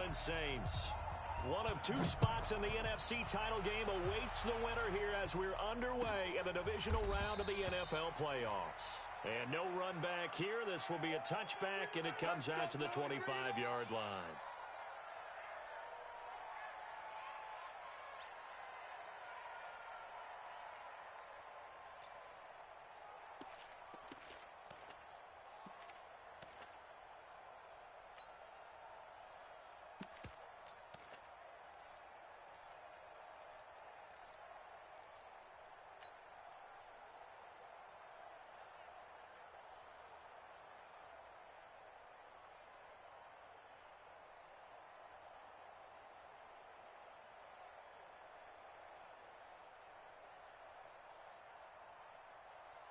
Orleans Saints. One of two spots in the NFC title game awaits the winner here as we're underway in the divisional round of the NFL playoffs. And no run back here. This will be a touchback, and it comes out to the 25-yard line.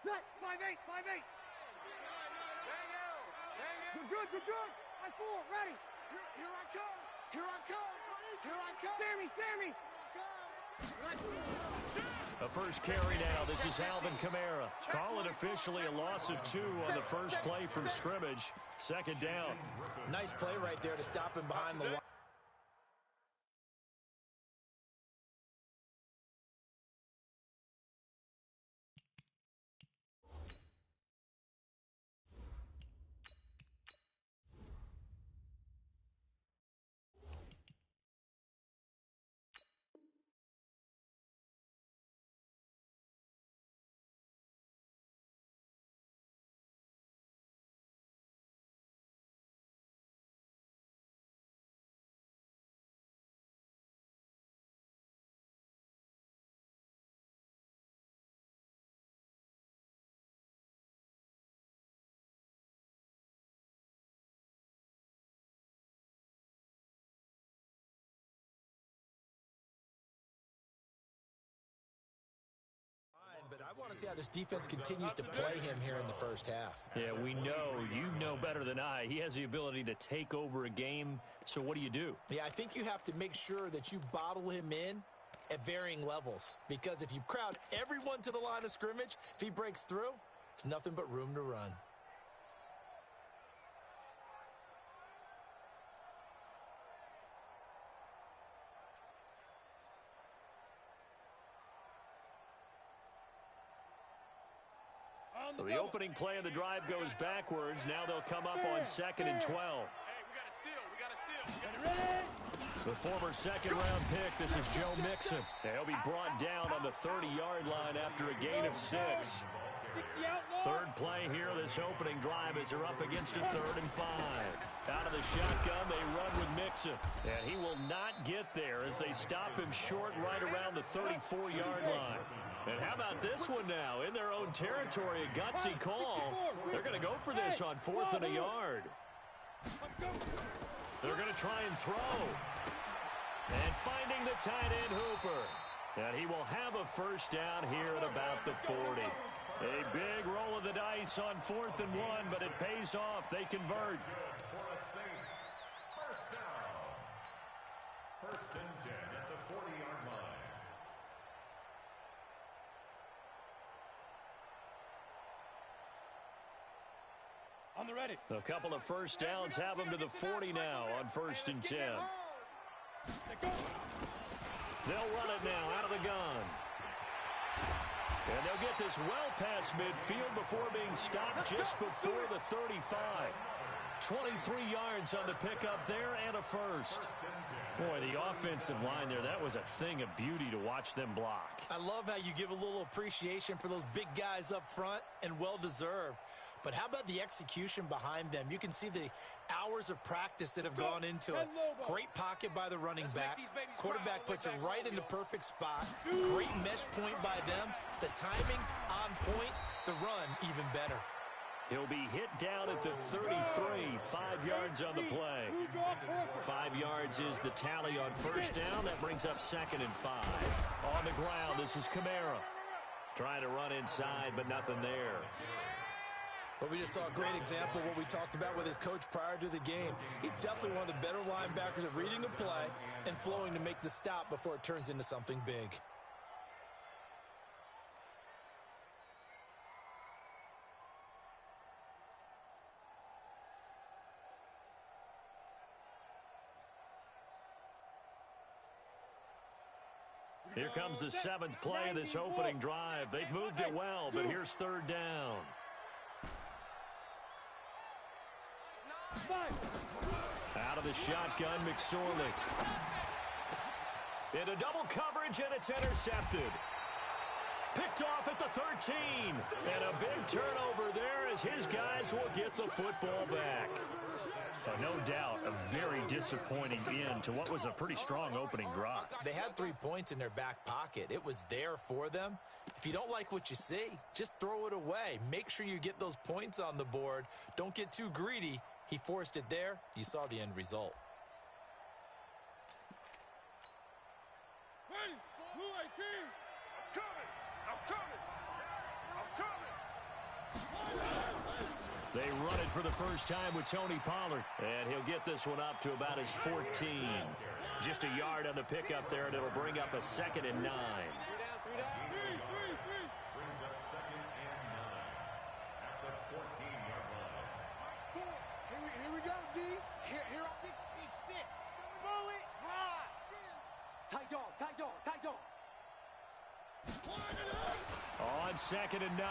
Set, 5-8, 5-8. We're good, we're good. 5-4, ready. Here I come, here I come, here I come. Sammy. A first carry now. This is Alvin Kamara. Call it officially a loss of 2 on the first play from scrimmage. Second down. Nice play right there to stop him behind the line. But I want to see how this defense continues to play him here in the first half. Yeah, we know. You know better than I. He has the ability to take over a game. So what do you do? Yeah, I think you have to make sure that you bottle him in at varying levels. Because if you crowd everyone to the line of scrimmage, if he breaks through, there's nothing but room to run. So the opening play of the drive goes backwards. Now they'll come up on 2nd and 12. Hey, we got a seal. The former second-round pick, this is Joe Mixon. He'll be brought down on the 30-yard line after a gain of 6. Third play here, this opening drive as they're up against a 3rd and 5. Out of the shotgun, they run with Mixon. And he will not get there as they stop him short right around the 34-yard line. And how about this one now? In their own territory, a gutsy call. They're going to go for this on 4th and a yard. They're going to try and throw. And finding the tight end, Hooper. And he will have a first down here at about the 40. A big roll of the dice on 4th and 1, but it pays off. They convert. First down. 1st and 10 at the 40-yard line. On the ready. A couple of first downs have them to the 40 now on 1st and 10. They'll run it now out of the gun. And they'll get this well past midfield before being stopped just before the 35. 23 yards on the pickup there and a first. Boy, the offensive line there, that was a thing of beauty to watch them block. I love how you give a little appreciation for those big guys up front, and well-deserved. But how about the execution behind them? You can see the hours of practice that have gone into it. Great pocket by the running back. Quarterback puts it right in the perfect spot. Great mesh point by them. The timing on point. The run even better. He'll be hit down at the 33, 5 yards on the play. 5 yards is the tally on first down. That brings up 2nd and 5. On the ground, this is Kamara. Trying to run inside, but nothing there. But we just saw a great example of what we talked about with his coach prior to the game. He's definitely one of the better linebackers at reading the play and flowing to make the stop before it turns into something big. Here comes the 7th play of this opening drive. They've moved it well, but here's 3rd down. Out of the shotgun, McSorley. Into double coverage, and it's intercepted. Picked off at the 13. And a big turnover there as his guys will get the football back. So no doubt a very disappointing end to what was a pretty strong opening drive. They had 3 points in their back pocket. It was there for them. If you don't like what you see, just throw it away. Make sure you get those points on the board. Don't get too greedy. He forced it there. You saw the end result. They run it for the first time with Tony Pollard, and he'll get this one up to about his 14. Just a yard on the pickup there, and it'll bring up a 2nd and 9. Brings up 2nd and 9 at the 14-yard line. Here we go, D. Here 66. Bullet, ride. Tight dog. On 2nd and 9,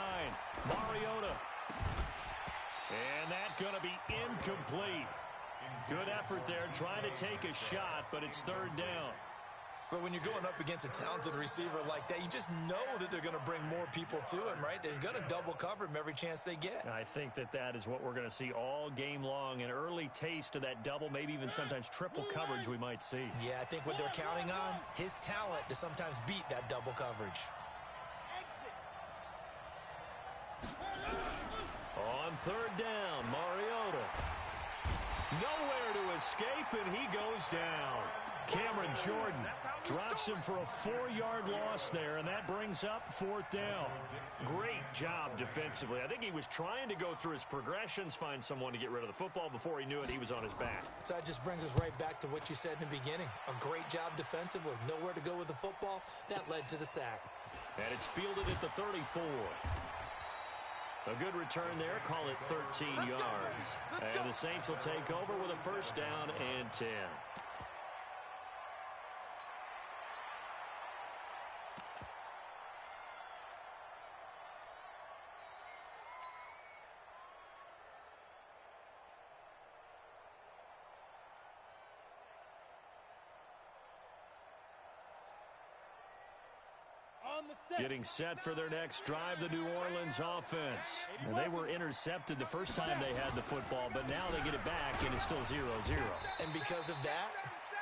Mariota. And that's going to be incomplete. Good effort there, trying to take a shot, but it's 3rd down. But when you're going up against a talented receiver like that, you just know that they're going to bring more people to him, right? They're going to double cover him every chance they get. I think that is what we're going to see all game long. An early taste of that double, maybe even sometimes triple coverage we might see. Yeah, I think what they're counting on, his talent to sometimes beat that double coverage. On 3rd down, Mariota. Nowhere to escape, and he goes down. Cameron Jordan drops him for a 4-yard loss there, and that brings up 4th down. Great job defensively. I think he was trying to go through his progressions, find someone to get rid of the football. Before he knew it, he was on his back. So that just brings us right back to what you said in the beginning. A great job defensively. Nowhere to go with the football. That led to the sack. And it's fielded at the 34. A good return there. Call it 13 yards. And the Saints will take over with a 1st down and 10. Getting set for their next drive, the New Orleans offense. Well, they were intercepted the first time they had the football, but now they get it back, and it's still 0-0. And because of that,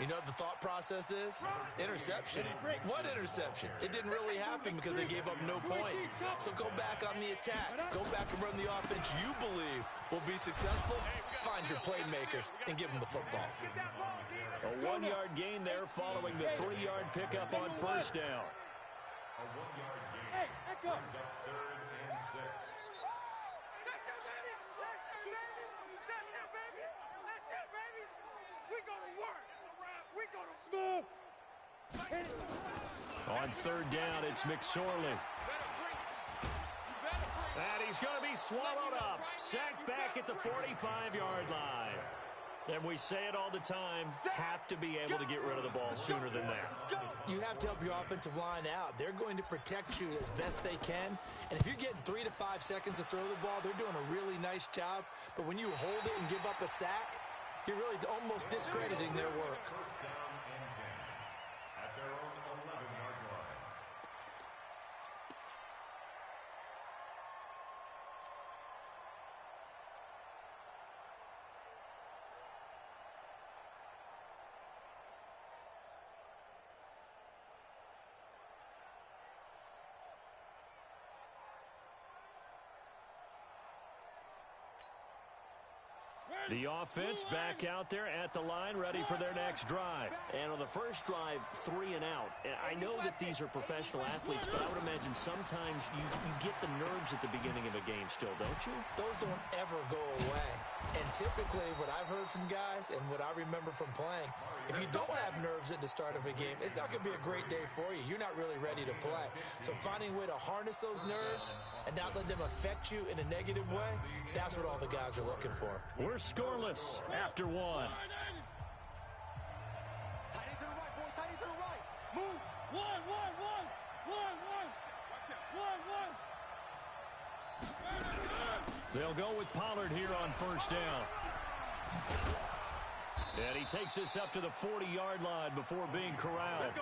you know what the thought process is? Interception. What interception? It didn't really happen because they gave up no points. So go back on the attack. Go back and run the offense you believe will be successful. Find your playmakers and give them the football. A 1-yard gain there following the 3-yard pickup on 1st down. A 1-yard gain brings up 3rd and 6. On 3rd down, it's McSorley. And he's going to be swallowed up. Sacked back at the 45-yard line. And we say it all the time, have to be able to get rid of the ball sooner than that. You have to help your offensive line out. They're going to protect you as best they can. And if you're getting 3 to 5 seconds to throw the ball, they're doing a really nice job. But when you hold it and give up a sack, you're really almost discrediting their work. 1st down and 10 at their own 11-yard line. The offense back out there at the line, ready for their next drive. And on the first drive, 3 and out. I know that these are professional athletes, but I would imagine sometimes you get the nerves at the beginning of a game still, don't you? Those don't ever go away. And typically, what I've heard from guys and what I remember from playing, if you don't have nerves at the start of a game, it's not going to be a great day for you. You're not really ready to play. So finding a way to harness those nerves and not let them affect you in a negative way, that's what all the guys are looking for. We're scoreless after 1. Tight end to the right, boy. Tight end to the right. Move. 1. They'll go with Pollard here on first down. And he takes this up to the 40-yard line before being corralled.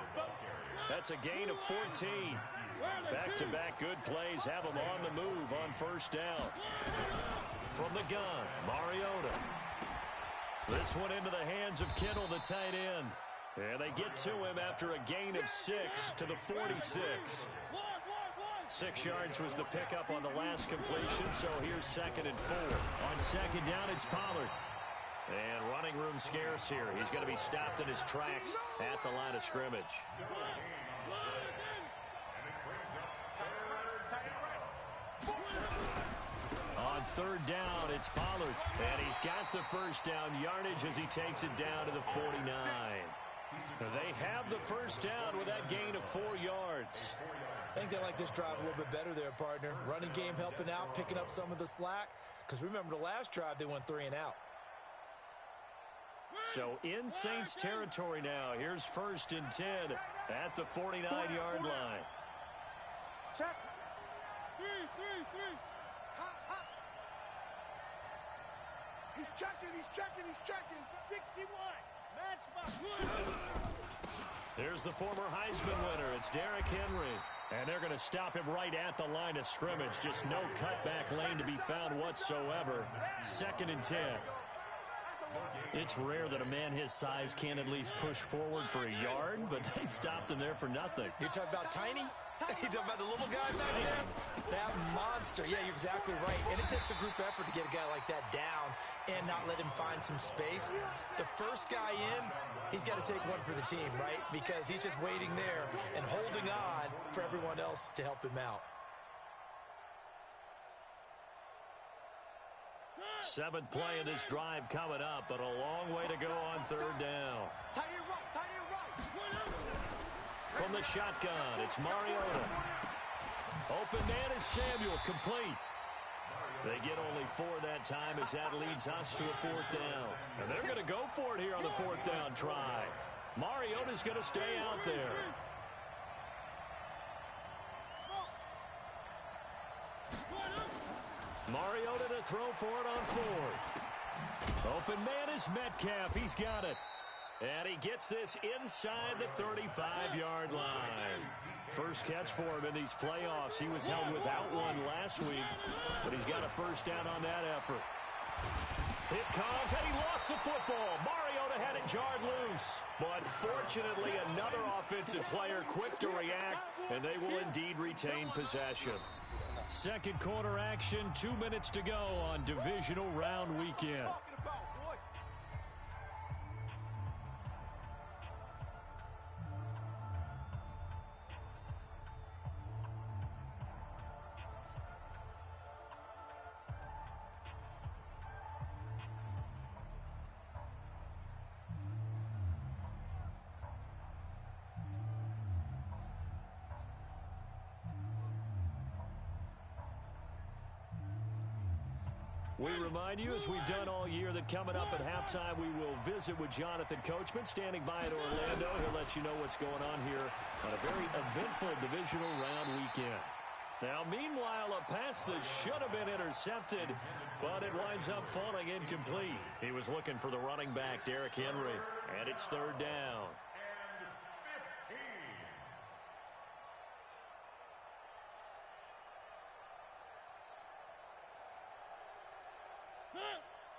That's a gain of 14. Back-to-back good plays have him on the move on first down. From the gun, Mariota. This one into the hands of Kittle, the tight end. And they get to him after a gain of 6 to the 46. 6 yards was the pickup on the last completion, so here's 2nd and 4. On second down, it's Pollard. And running room scarce here. He's going to be stopped in his tracks at the line of scrimmage. On third down, it's Pollard. And he's got the first down yardage as he takes it down to the 49. They have the first down with that gain of 4 yards. I think they like this drive a little bit better there, partner. Running game helping out, picking up some of the slack. Because remember, the last drive, they went 3 and out. So in Saints territory now. Here's 1st and 10 at the 49-yard line. Check. 3. He's checking. 61. Match box. There's the former Heisman winner. It's Derrick Henry. And they're going to stop him right at the line of scrimmage. Just no cutback lane to be found whatsoever. 2nd and 10. It's rare that a man his size can't at least push forward for a yard, but they stopped him there for nothing. You're talking about tiny? You're talking about the little guy back there? That monster. Yeah, you're exactly right. And it takes a group effort to get a guy like that down and not let him find some space. The first guy in, he's got to take one for the team, right? Because he's just waiting there and holding on for everyone else to help him out. 7th play of this drive coming up, but a long way to go on third down. Tight end right. From the shotgun, it's Mariota. Open man is Samuel, complete. They get only 4 that time as that leads us to a 4th down. And they're going to go for it here on the 4th down try. Mariota's going to stay out there. Mariota to throw for it on 4th. Open man is Metcalf. He's got it. And he gets this inside the 35-yard line. First catch for him in these playoffs. He was held without one last week, but he's got a first down on that effort. It comes, and he lost the football. Mariota had it jarred loose. But fortunately, another offensive player quick to react, and they will indeed retain possession. Second quarter action, 2 minutes to go on divisional round weekend. We remind you, as we've done all year, that coming up at halftime, we will visit with Jonathan Coachman, standing by in Orlando. He'll let you know what's going on here on a very eventful divisional round weekend. Now, meanwhile, a pass that should have been intercepted, but it winds up falling incomplete. He was looking for the running back, Derrick Henry, and it's 3rd down.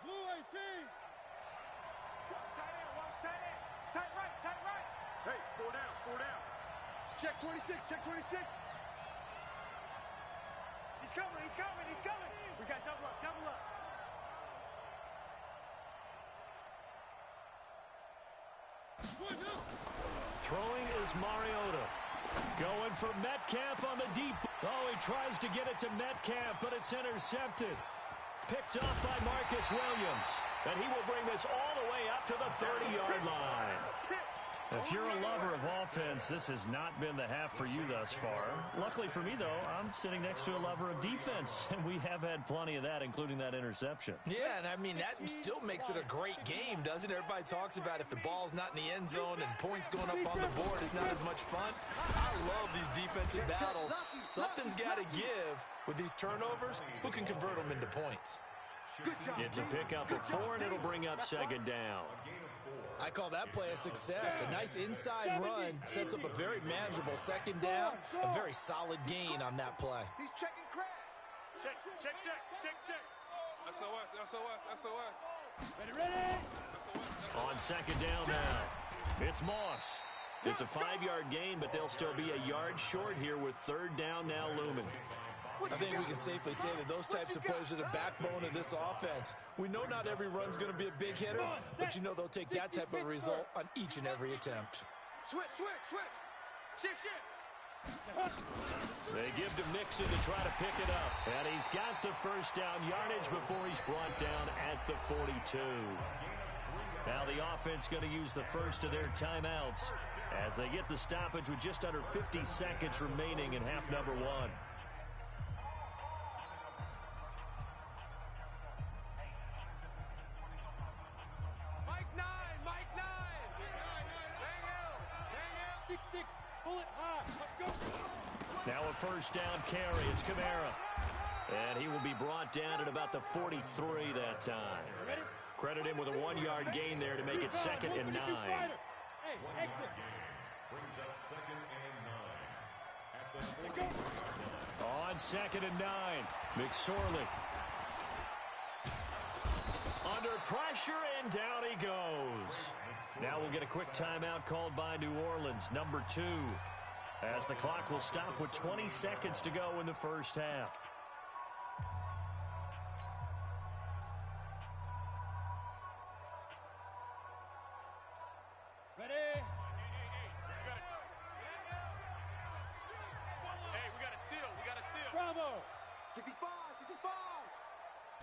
Blue 18. Tight end, watch tight end. Tight right. Hey, 4 down. Check 26. He's coming. We got double up. Throwing is Mariota. Going for Metcalf on the deep. Oh, he tries to get it to Metcalf, but it's intercepted. Picked off by Marcus Williams. And he will bring this all the way up to the 30-yard line. if you're a lover of offense, this has not been the half for you thus far. Luckily for me, though, I'm sitting next to a lover of defense, and we have had plenty of that, including that interception. Yeah, and I mean, that still makes it a great game, doesn't it? Everybody talks about if the ball's not in the end zone and points going up on the board, it's not as much fun. I love these defensive battles. Something's got to give with these turnovers. Who can convert them into points? It's a pickup of 4, and it'll bring up second down. I call that play a success. A nice inside run sets up a very manageable second down. A very solid gain on that play. He's checking crab. Check. SOS. Ready. On second down now, it's Moss. It's a 5-yard gain, but they'll still be a yard short here with third down now looming. I think we can safely say that those types of plays are the backbone of this offense. We know not every run's going to be a big hitter, but you know they'll take that type of result on each and every attempt. Switch. Shift. They give to Mixon to try to pick it up. And he's got the first down yardage before he's brought down at the 42. Now the offense going to use the first of their timeouts as they get the stoppage with just under 50 seconds remaining in half number 1. Mike 9. Hang out. 6-6. Pull it high. Let's go. Now a first down carry. It's Kamara. And he will be brought down at about the 43 that time. Credit him with a 1-yard gain there to make it 2nd and 9. Hey, exit. Brings up 2nd and 9. At the On 2nd and 9, McSorley. Under pressure, and down he goes. Now we'll get a quick timeout called by New Orleans, number 2, as the clock will stop with 20 seconds to go in the first half. Ready? Hey, we got a seal. Bravo. 65.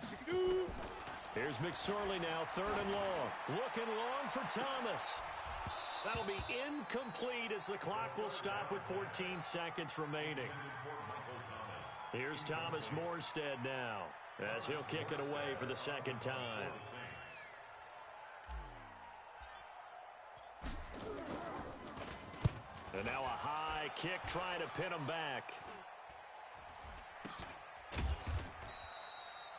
62. Here's McSorley now, 3rd and long. Looking long for Thomas. That'll be incomplete as the clock will stop with 14 seconds remaining. Here's Thomas Morstead now as he'll kick it away for the second time. And now a high kick trying to pin him back.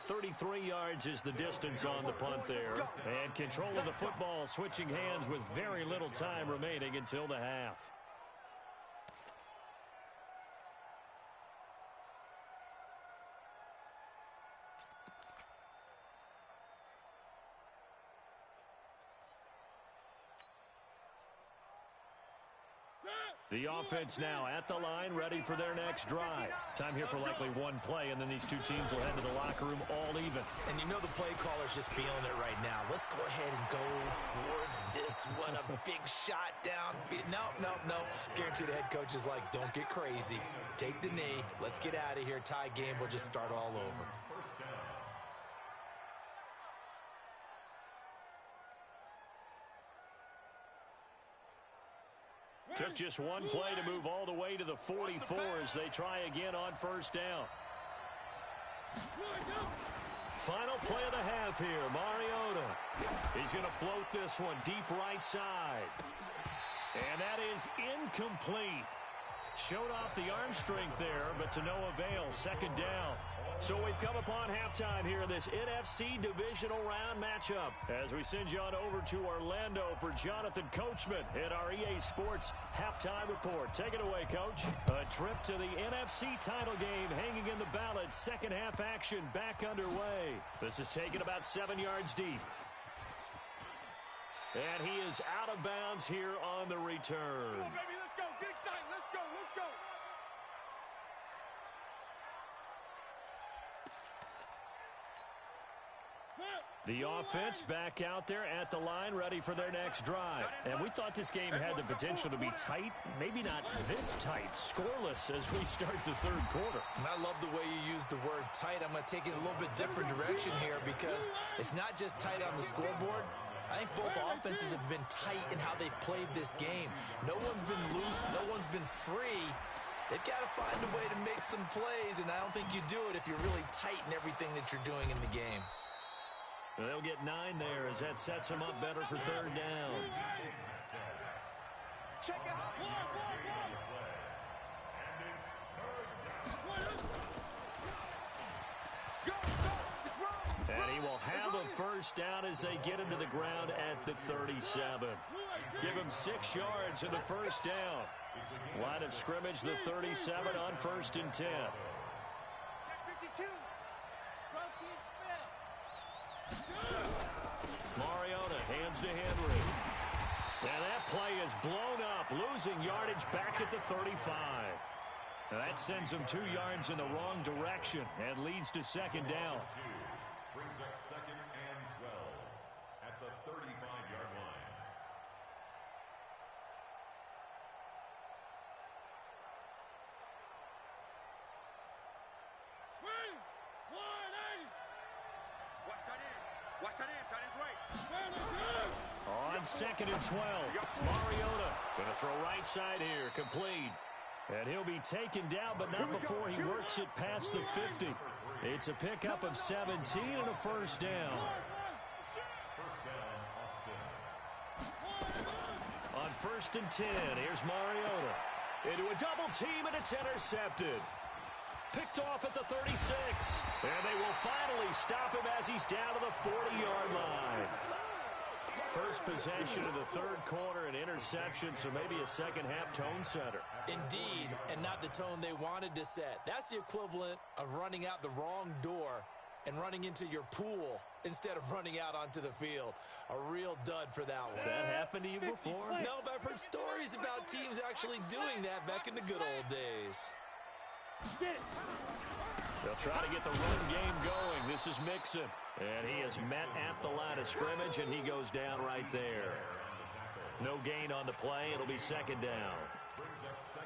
33 yards is the distance on the punt there. And control of the football switching hands with very little time remaining until the half. The offense now at the line, ready for their next drive. Time here for likely one play, and then these two teams will head to the locker room all even. And you know the play caller's just feeling it right now. Let's go ahead and go for this one. A big shot down. No. Guarantee the head coach is like, don't get crazy. Take the knee. Let's get out of here. Tie game. We'll just start all over. Took just one play to move all the way to the 44 as they try again on first down. Final play of the half here, Mariota. He's going to float this one deep right side. And that is incomplete. Showed off the arm strength there, but to no avail. Second down. So we've come upon halftime here in this NFC Divisional Round matchup as we send you on over to Orlando for Jonathan Coachman at our EA Sports Halftime Report. Take it away, Coach. A trip to the NFC title game hanging in the balance. Second half action back underway. This is taken about 7 yards deep. And he is out of bounds here on the return. Come on, baby, let's go. Get excited. Let's go. The offense back out there at the line, ready for their next drive. And we thought this game had the potential to be tight, maybe not this tight, scoreless as we start the third quarter. And I love the way you use the word tight. I'm going to take it a little bit different direction here because it's not just tight on the scoreboard. I think both offenses have been tight in how they've played this game. No one's been loose. No one's been free. They've got to find a way to make some plays, and I don't think you do it if you're really tight in everything that you're doing in the game. They'll get 9 there as that sets them up better for third down. Check it out. And he will have a first down as they get into the ground at the 37. Give him 6 yards in the first down. Line of scrimmage, the 37 on 1st and 10. 52. Mariota hands to Henry. And that play is blown up, losing yardage back at the 35. And that sends him 2 yards in the wrong direction and leads to second down. Brings up 2nd and 12 at the 35-yard line. Watch that in. Tight end's right. On 2nd and 12, Mariota going to throw right side here, complete. And he'll be taken down, but not before he works it past the 50. It's a pickup of 17 and a first down. First down, Austin. On 1st and 10, here's Mariota. Into a double team, and it's intercepted. Picked off at the 36. And they will finally stop him as he's down to the 40-yard line. First possession of the third quarter, an interception, so maybe a second-half tone setter. Indeed, and not the tone they wanted to set. That's the equivalent of running out the wrong door and running into your pool instead of running out onto the field. A real dud for that one. Has that happened to you before? No, but I've heard stories about teams actually doing that back in the good old days. They'll try to get the run game going. This is Mixon. And he is met at the line of scrimmage, and he goes down right there. No gain on the play. It'll be second down.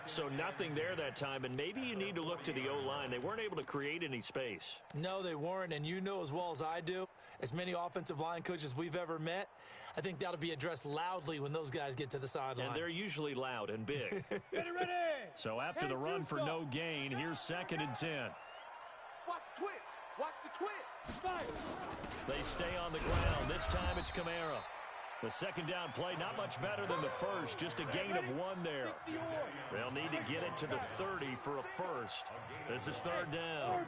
So nothing there that time, and maybe you need to look to the O-line. They weren't able to create any space. No, they weren't, and you know as well as I do, as many offensive line coaches we've ever met, I think that'll be addressed loudly when those guys get to the sideline. And they're usually loud and big. Ready. So after the run for no gain, here's 2nd and 10. Watch the twist. Watch the twist. They stay on the ground. This time it's Kamara. The second down play, not much better than the first, just a gain of 1 there. They'll need to get it to the 30 for a first. This is third down.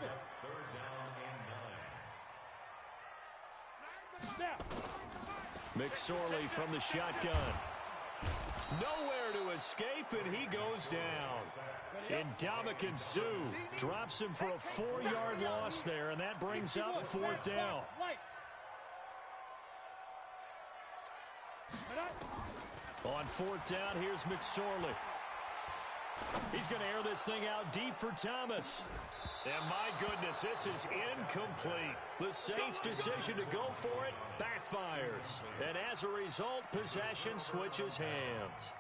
McSorley from the shotgun. Nowhere to escape, and he goes down. And Ndamukong Suh drops him for a 4-yard loss there, and that brings up 4th down. On 4th down, here's McSorley. He's going to air this thing out deep for Thomas. And my goodness, this is incomplete. The Saints' decision to go for it backfires. And as a result, possession switches hands.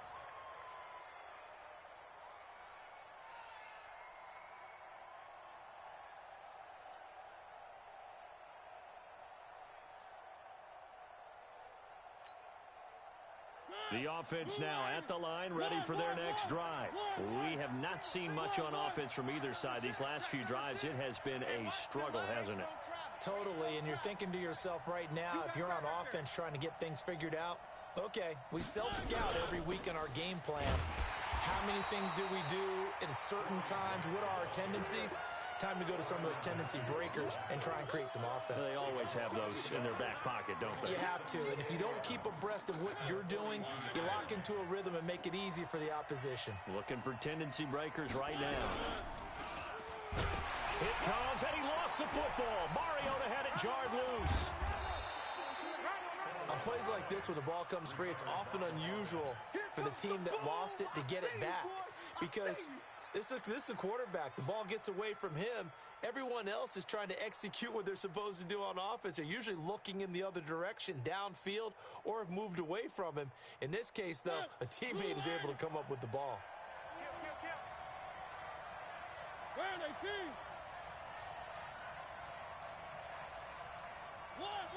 The offense now at the line, ready for their next drive. We have not seen much on offense from either side. These last few drives, it has been a struggle, hasn't it? Totally, and you're thinking to yourself right now, if you're on offense trying to get things figured out, okay, we self-scout every week in our game plan. How many things do we do at certain times? What are our tendencies? Time to go to some of those tendency breakers and try and create some offense. They always have those in their back pocket, don't they? You have to, and if you don't keep abreast of what you're doing, you lock into a rhythm and make it easy for the opposition. Looking for tendency breakers right now. It comes, and he lost the football. Mariota had it jarred loose. On plays like this, when the ball comes free, it's often unusual for the team that lost it to get it back, because this is the quarterback. The ball gets away from him. Everyone else is trying to execute what they're supposed to do on offense. They're usually looking in the other direction, downfield, or have moved away from him. In this case, though, a teammate is able to come up with the ball. Where are they, team? One.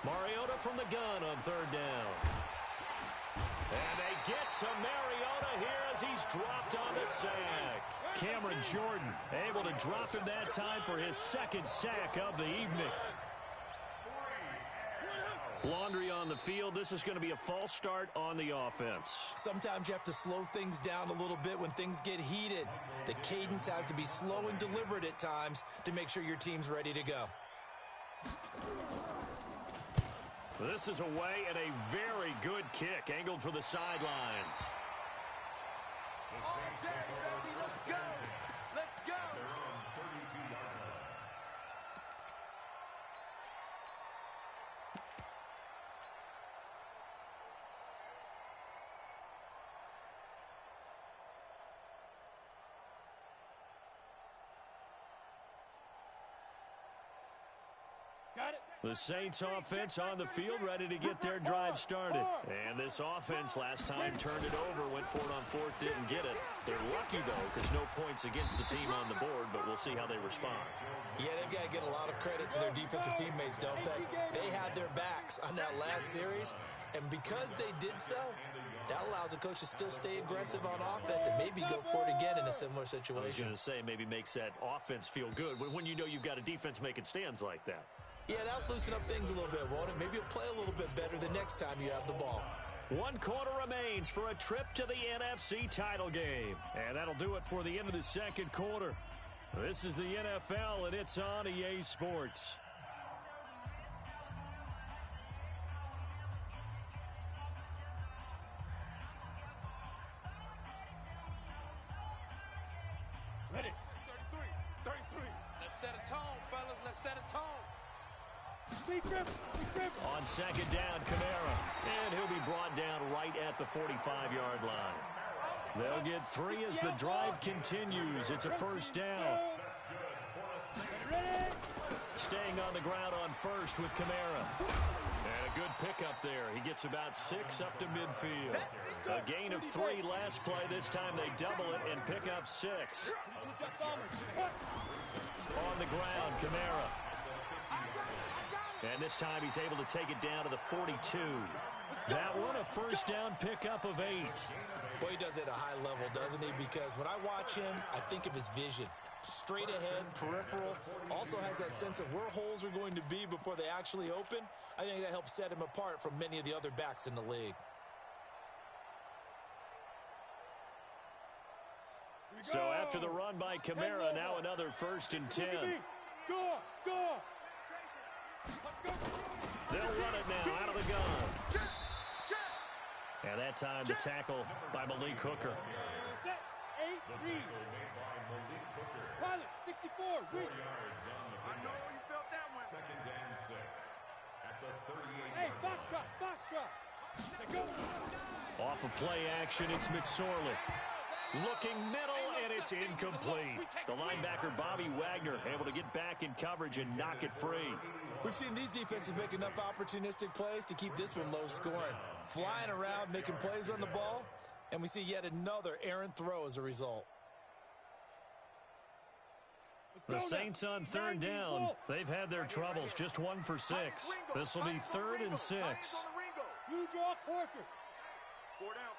Mariota from the gun on third down. And they get to Mariota here as he's dropped on the sack. Cameron Jordan able to drop him that time for his second sack of the evening. Laundry on the field. This is going to be a false start on the offense. Sometimes you have to slow things down a little bit when things get heated. The cadence has to be slow and deliberate at times to make sure your team's ready to go. This is away and a very good kick angled for the sidelines. Let's go. Let's go. Got it. The Saints offense on the field ready to get their drive started. And this offense last time turned it over, went for it on fourth, didn't get it. They're lucky, though, because no points against the team on the board, but we'll see how they respond. Yeah, they've got to get a lot of credit to their defensive teammates, don't they? They had their backs on that last series, and because they did so, that allows the coach to still stay aggressive on offense and maybe go for it again in a similar situation. I was going to say, maybe makes that offense feel good when you know you've got a defense making stands like that. Yeah, that'll loosen up things a little bit, won't it? Maybe you'll play a little bit better the next time you have the ball. 1 quarter remains for a trip to the NFC title game. And that'll do it for the end of the second quarter. This is the NFL, and it's on EA Sports. Ready. 33. Let's set a tone, fellas. Let's set a tone. Big grip. On second down, Kamara. And he'll be brought down right at the 45-yard line. They'll get 3 as the drive continues. It's a first down. Ready. Staying on the ground on first with Kamara. And a good pickup there. He gets about 6 up to midfield. A gain of 3 last play. This time they double it and pick up 6. On the ground, Kamara. And this time he's able to take it down to the 42. That one a first down pickup of 8. Boy, he does it at a high level, doesn't he? Because when I watch him, I think of his vision. Straight ahead, peripheral. Also has that sense of where holes are going to be before they actually open. I think that helps set him apart from many of the other backs in the league. So after the run by Kamara, now another 1st and 10. Go. They'll run it now out of the gun. And that time the tackle by Malik Hooker. Set. 8. Read. Pilot. 64. Read. I know you felt that one. Second and 6 at the 38. Hey, foxtrot. Say go. Off of play action, it's McSorley. Looking middle, and it's incomplete. The linebacker, Bobby Wagner, able to get back in coverage and knock it free. We've seen these defenses make enough opportunistic plays to keep this one low scoring. Flying around, making plays on the ball, and we see yet another errant throw as a result. The Saints on third down. They've had their troubles, just 1 for 6. This will be 3rd and 6. You draw quarter. 4 down.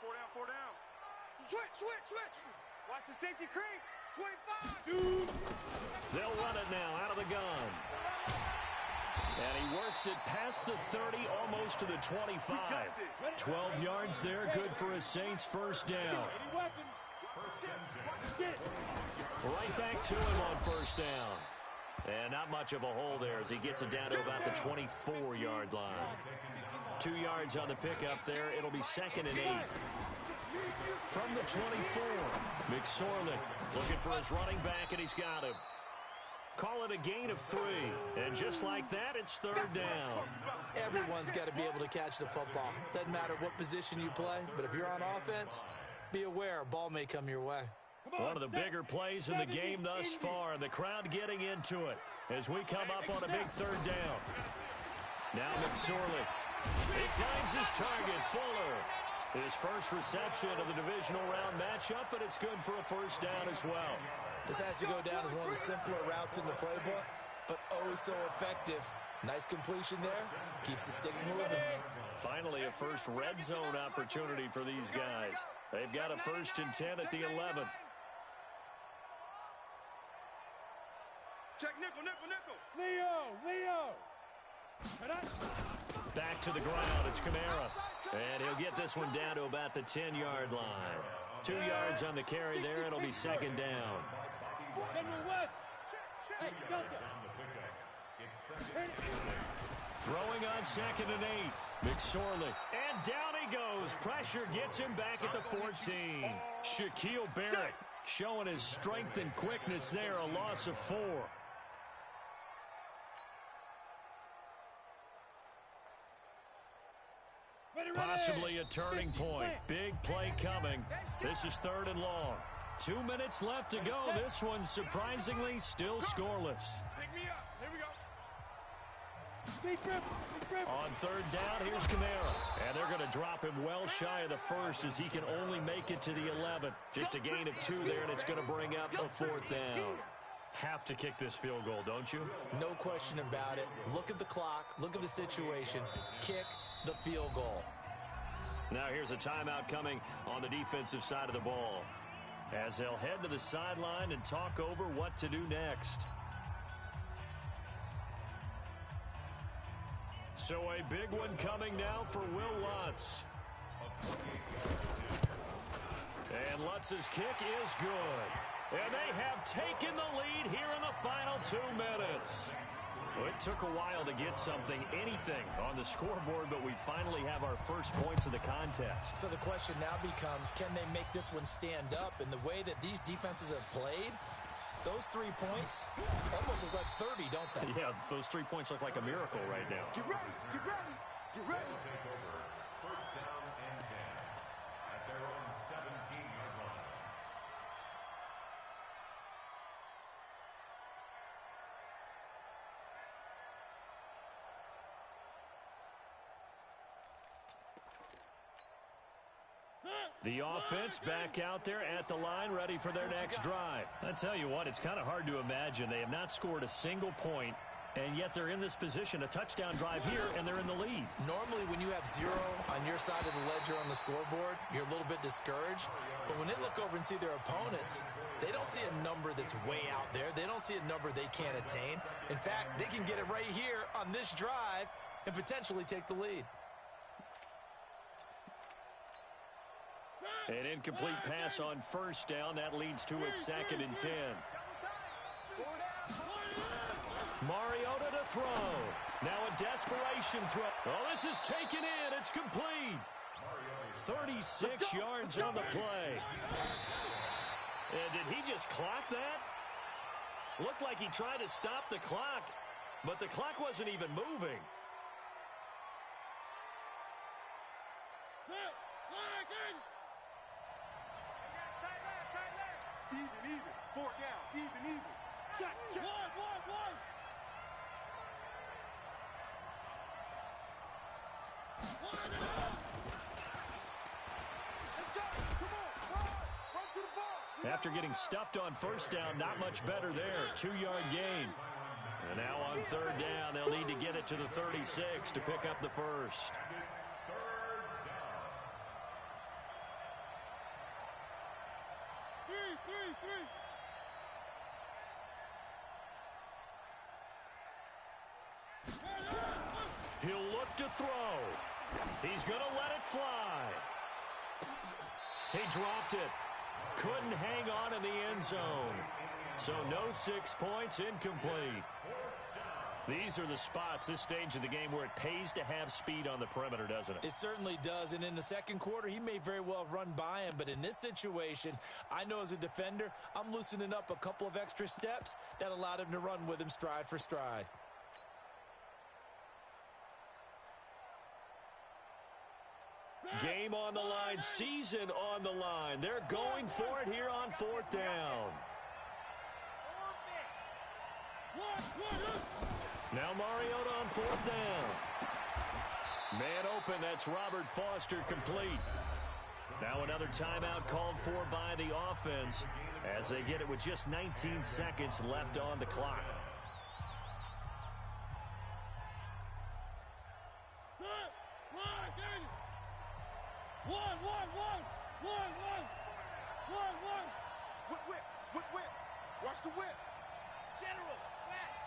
Switch. Watch the safety creep. 25. They'll run it now out of the gun. And he works it past the 30, almost to the 25. 12 yards there, good for a Saints first down. Right back to him on first down. And not much of a hole there as he gets it down to about the 24-yard line. 2 yards on the pickup there. It'll be 2nd and 8. From the 24, McSorley looking for his running back, and he's got him. Call it a gain of 3. And just like that, it's 3rd down. Everyone's got to be able to catch the football. Doesn't matter what position you play, but if you're on offense, be aware a ball may come your way. One of the bigger plays in the game thus far, and the crowd getting into it as we come up on a big 3rd down. Now McSorley. He finds his target, Fuller. His first reception of the divisional round matchup, but it's good for a first down as well. This has to go down as one of the simpler routes in the playbook, but oh so effective Nice completion there. Keeps the sticks moving. Finally, a first red zone opportunity for these guys. They've got a 1st and 10 at the 11. Check nickel, nickel, nickel. Leo. Back to the ground. It's Kamara. And he'll get this one down to about the 10-yard line. 2 yards on the carry there. It'll be 2nd down. General West. Hey, Delta. Throwing on 2nd and 8. McSorley. And down he goes. Pressure gets him back at the 14. Shaquille Barrett showing his strength and quickness there. A loss of 4. Possibly a turning point. Big play coming. This is 3rd and long. 2 minutes left to go. This one surprisingly still scoreless. Pick me up. Here we go. On 3rd down, here's Kamara. And they're going to drop him well shy of the 1st as he can only make it to the 11. Just a gain of 2 there, and it's going to bring up a 4th down. Have to kick this field goal, don't you? No question about it. Look at the clock. Look at the situation. Kick the field goal. Now here's a timeout coming on the defensive side of the ball, as they'll head to the sideline and talk over what to do next. So a big one coming now for Will Lutz. And Lutz's kick is good. And they have taken the lead here in the final 2 minutes. Well, it took a while to get anything on the scoreboard, but we finally have our first points of the contest. So the question now becomes, can they make this one stand up? And the way that these defenses have played, those 3 points almost look like 30, don't they? Yeah, those 3 points look like a miracle right now. Get ready. Get ready. Get ready. Take over. 1st down and 10 at their own 17-yard line. The offense back out there at the line, ready for their next drive. I tell you what, it's kind of hard to imagine. They have not scored a single point, and yet they're in this position, a touchdown drive here, and they're in the lead. Normally, when you have 0 on your side of the ledger on the scoreboard, you're a little bit discouraged. But when they look over and see their opponents, they don't see a number that's way out there. They don't see a number they can't attain. In fact, they can get it right here on this drive and potentially take the lead. An incomplete pass on 1st down. That leads to a 2nd and 10. Mariota to throw. Now a desperation throw. Oh, this is taken in. It's complete. 36 yards on the play. And did he just clock that? Looked like he tried to stop the clock, but the clock wasn't even moving. Even. 4 down. Even. Check. One. Let's go. Come on. Run to the ball. After getting stuffed on 1st down, not much better there. 2-yard gain. And now on 3rd down, they'll need to get it to the 36 to pick up the 1st. Three. He'll look to throw. He's going to let it fly. He dropped it. Couldn't hang on in the end zone. So no 6 points, incomplete. These are the spots, this stage of the game, where it pays to have speed on the perimeter, doesn't it? It certainly does, and in the 2nd quarter, he may very well have run by him, but in this situation, I know as a defender, I'm loosening up a couple of extra steps that allowed him to run with him stride for stride. Game on the line, season on the line. They're going for it here on 4th down. Now Mariota on 4th down. Man open, that's Robert Foster, complete. Now another timeout called for by the offense as they get it with just 19 seconds left on the clock. Whip. Watch the whip. General, flash.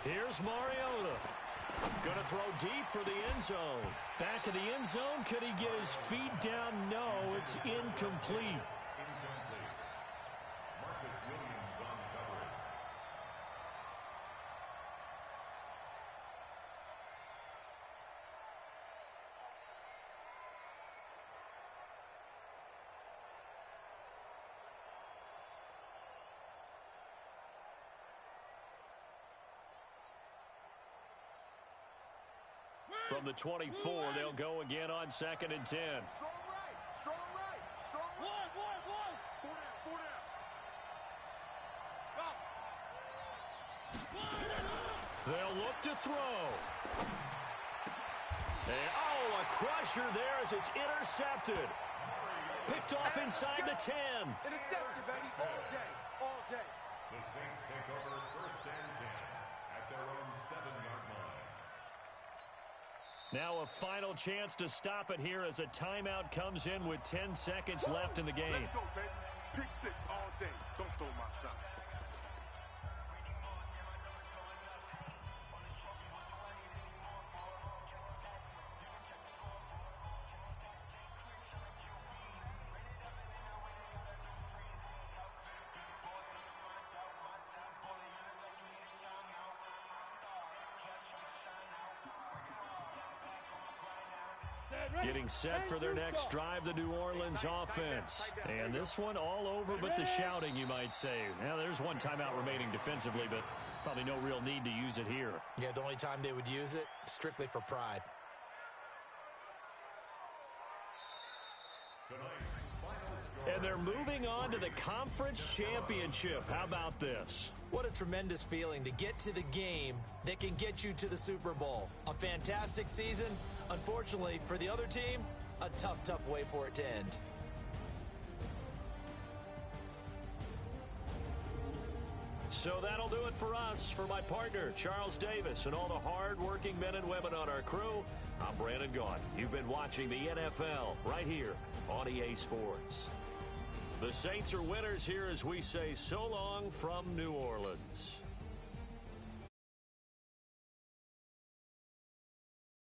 Here's Mariota. Gonna throw deep for the end zone. Back in the end zone. Could he get his feet down? No, it's incomplete. Marcus Williams on coverage. From the 24, they'll go again on 2nd and 10. Strong right. One. Four down. Go. They'll look to throw. And, a crusher there as it's intercepted. Picked off inside the 10. Interception, baby. All day. The Saints take over 1st and 10 at their own 7-yard line. Now a final chance to stop it here as a timeout comes in with 10 seconds left in the game. Let's go, baby. Pick 6 all day. Don't throw my shot. Getting set for their next drive, the New Orleans offense. And this one all over but the shouting, you might say. Now, there's one timeout remaining defensively, but probably no real need to use it here. Yeah, the only time they would use it, strictly for pride. And they're moving on to the conference championship. How about this? What a tremendous feeling to get to the game that can get you to the Super Bowl. A fantastic season. Unfortunately, for the other team, a tough way for it to end. So that'll do it for us. For my partner, Charles Davis, and all the hard-working men and women on our crew, I'm Brandon Gaudin. You've been watching the NFL right here on EA Sports. The Saints are winners here as we say so long from New Orleans.